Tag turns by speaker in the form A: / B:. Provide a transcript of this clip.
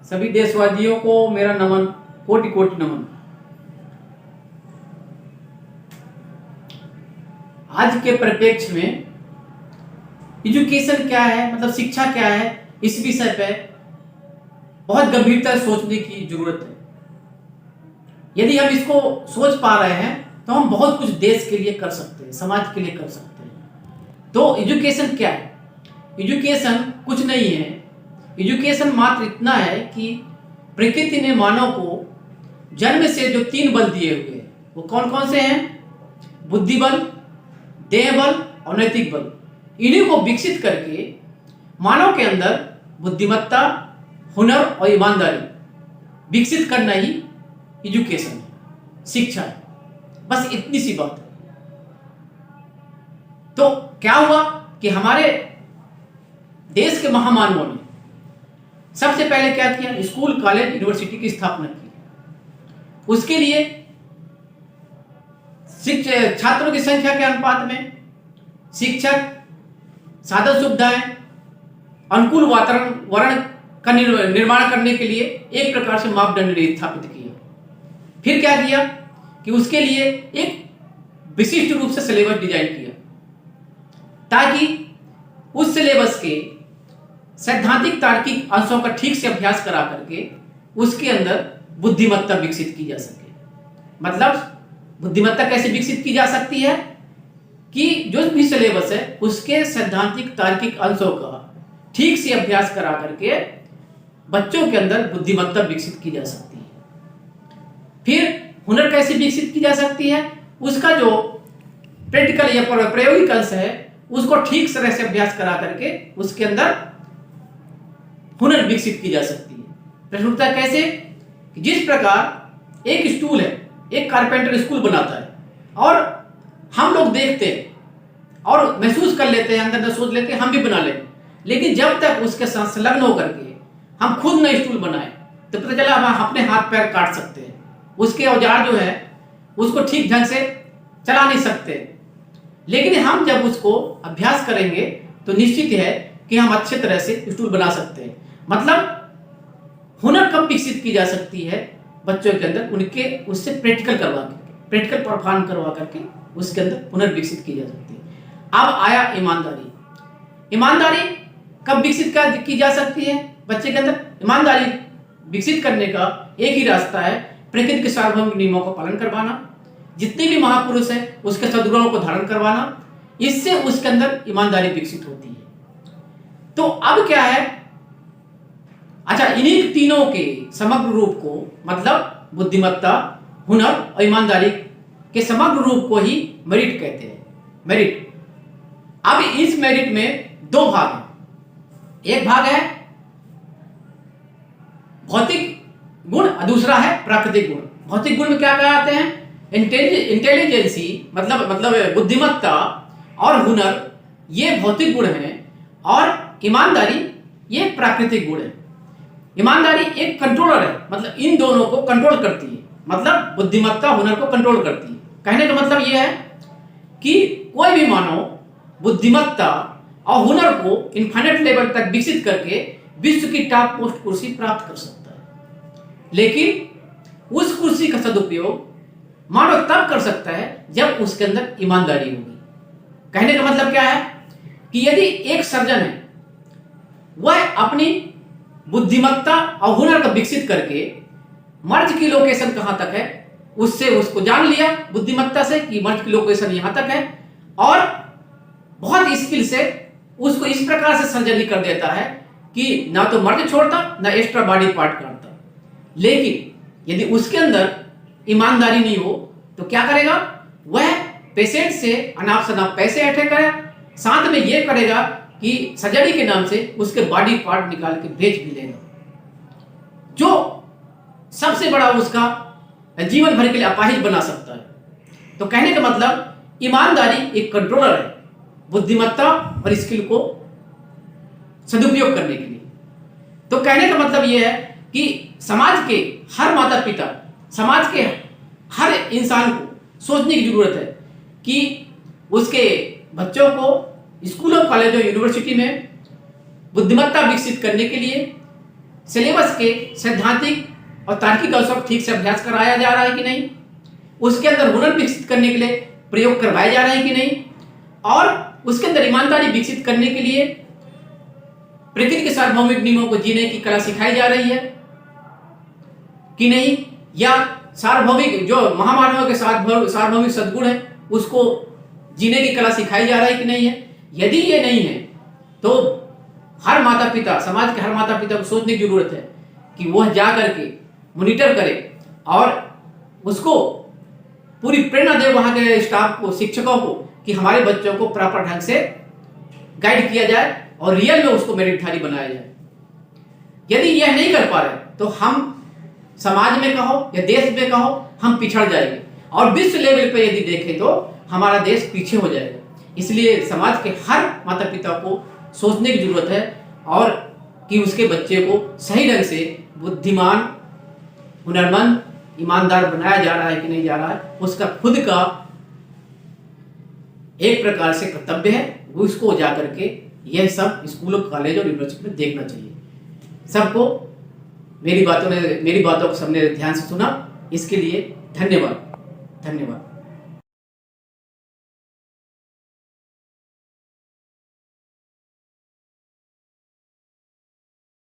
A: सभी देशवासियों को मेरा नमन, कोटि कोटि नमन। आज के परिप्रेक्ष्य में एजुकेशन क्या है, मतलब शिक्षा क्या है, इस विषय पे बहुत गंभीरता से सोचने की जरूरत है। यदि हम इसको सोच पा रहे हैं तो हम बहुत कुछ देश के लिए कर सकते हैं, समाज के लिए कर सकते हैं। तो एजुकेशन क्या है? एजुकेशन कुछ नहीं है। एजुकेशन मात्र इतना है कि प्रकृति ने मानव को जन्म से जो 3 बल दिए हुए हैं, वो कौन कौन से हैं? बुद्धि बल, देह बल और नैतिक बल। इन्हीं को विकसित करके मानव के अंदर बुद्धिमत्ता, हुनर और ईमानदारी विकसित करना ही एजुकेशन है, शिक्षा है। बस इतनी सी बात है। तो क्या हुआ कि हमारे देश के महामानवों ने सबसे पहले क्या किया? स्कूल, कॉलेज, यूनिवर्सिटी की स्थापना की। उसके लिए छात्रों की संख्या के अनुपात में शिक्षक, साधन सुविधाएं, अनुकूल वातावरण का निर्माण करने के लिए एक प्रकार से मापदंड स्थापित किया। फिर क्या किया कि उसके लिए एक विशिष्ट रूप से सिलेबस डिजाइन किया ताकि उस सिलेबस के सैद्धांतिक तार्किक अंशों का ठीक से अभ्यास करा करके उसके अंदर बुद्धिमत्ता विकसित की जा सके। मतलब बुद्धिमत्ता कैसे विकसित की जा सकती है कि जो भी सिलेबस है उसके सैद्धांतिक तार्किक अंशों का ठीक से अभ्यास करा करके बच्चों के अंदर बुद्धिमत्ता विकसित की जा सकती है। फिर हुनर कैसे विकसित की जा सकती है? उसका जो प्रैक्टिकल या प्रायोगिक अंश है उसको ठीक तरह से अभ्यास करा करके उसके अंदर हुनर विकसित की जा सकती है। प्रश्न उठता है कैसे? जिस प्रकार एक स्टूल है, एक कारपेंटर स्कूल बनाता है और हम लोग देखते हैं और महसूस कर लेते हैं, अंदर सोच लेते हैं हम भी बना लें, लेकिन जब तक उसके साथ संलग्न होकर के हम खुद नए स्टूल बनाए तो पता चला हम अपने हाथ पैर काट सकते हैं, उसके औजार जो है उसको ठीक ढंग से चला नहीं सकते। लेकिन हम जब उसको अभ्यास करेंगे तो निश्चित है कि हम अच्छे तरह से स्टूल बना सकते हैं। मतलब हुनर कब विकसित की जा सकती है? बच्चों के अंदर उनके उससे प्रैक्टिकल करवा करके, प्रैक्टिकल परफॉर्म करवा करके उसके अंदर हुनर विकसित की जा सकती है। अब आया ईमानदारी। ईमानदारी कब विकसित की जा सकती है बच्चे के अंदर? ईमानदारी विकसित करने का एक ही रास्ता है, प्रकृति के सार्वभौमिक नियमों का पालन करवाना, जितने भी महापुरुष हैं उसके सद्गुणों को धारण करवाना। इससे उसके अंदर ईमानदारी विकसित होती है। तो अब क्या है? अच्छा, इन्हीं तीनों के समग्र रूप को, मतलब बुद्धिमत्ता, हुनर और ईमानदारी के समग्र रूप को ही मेरिट कहते हैं। मेरिट। अब इस मेरिट में 2 भाग हैं। एक भाग है भौतिक गुण और दूसरा है प्राकृतिक गुण। भौतिक गुण में क्या कहते हैं? इंटेलिजेंसी, मतलब बुद्धिमत्ता और हुनर, ये भौतिक गुण हैं और ईमानदारी ये प्राकृतिक गुण है। ईमानदारी एक कंट्रोलर है, मतलब इन दोनों को कंट्रोल करती है, मतलब बुद्धिमत्ता हुनर को कंट्रोल करती है। कहने का मतलब यह है कि कोई भी मानव बुद्धिमत्ता और हुनर को इनफाइनाइट लेवल तक विकसित करके विश्व की टॉप मोस्ट कुर्सी प्राप्त कर सकता है। लेकिन उस कुर्सी का सदुपयोग मानव तब कर सकता है जब उसके अंदर ईमानदारी होगी। कहने का मतलब क्या है कि यदि एक सर्जन है वह अपनी बुद्धिमत्ता और हुनर को विकसित करके मर्ज की लोकेशन कहां तक है उससे उसको जान लिया बुद्धिमत्ता से कि मर्ज की लोकेशन यहां तक है, और बहुत स्किल से उसको इस प्रकार से सर्जरी कर देता है कि ना तो मर्ज छोड़ता ना एक्स्ट्रा बॉडी पार्ट काटता। लेकिन यदि उसके अंदर ईमानदारी नहीं हो तो क्या करेगा? वह पेशेंट से अनाप शनाप पैसे इकट्ठे करेगा, साथ में यह करेगा कि सर्जरी के नाम से उसके बॉडी पार्ट निकाल के बेच भी लेगा, जो सबसे बड़ा उसका जीवन भर के लिए अपाहिज बना सकता है। तो कहने का मतलब ईमानदारी एक कंट्रोलर है बुद्धिमत्ता और स्किल को सदुपयोग करने के लिए। तो कहने का मतलब यह है कि समाज के हर माता पिता, समाज के हर इंसान को सोचने की जरूरत है कि उसके बच्चों को स्कूलों, कॉलेजों, यूनिवर्सिटी में बुद्धिमत्ता विकसित करने के लिए सिलेबस के सैद्धांतिक और तार्किक अवसर ठीक से अभ्यास कराया जा रहा है कि नहीं, उसके अंदर हुनर विकसित करने के लिए प्रयोग करवाए जा रहे हैं कि नहीं, और उसके अंदर ईमानदारी विकसित करने के लिए प्रकृति के सार्वभौमिक नियमों को जीने की कला सिखाई जा रही है कि नहीं, या सार्वभौमिक जो महामानव के सार्वभौमिक सद्गुण है उसको जीने की कला सिखाई जा रही है कि नहीं है। यदि ये नहीं है तो हर माता पिता, समाज के हर माता पिता को सोचने की जरूरत है कि वह जा करके मॉनिटर करे और उसको पूरी प्रेरणा दे वहां के स्टाफ को, शिक्षकों को, कि हमारे बच्चों को प्रॉपर ढंग से गाइड किया जाए और रियल में उसको मेरिटधारी बनाया जाए। यदि यह नहीं कर पा रहे तो हम समाज में कहो या देश में कहो हम पिछड़ जाएंगे, और विश्व लेवल पे यदि देखें तो हमारा देश पीछे हो जाएगा। इसलिए समाज के हर माता पिता को सोचने की जरूरत है और कि उसके बच्चे को सही ढंग से बुद्धिमान, हुनरमंद, ईमानदार बनाया जा रहा है कि नहीं जा रहा है, उसका खुद का एक प्रकार से कर्तव्य है। उसको जा करके यह सब स्कूलों, कॉलेज और यूनिवर्सिटी में देखना चाहिए। सबको मेरी बातों को सबने ध्यान से सुना, इसके लिए धन्यवाद।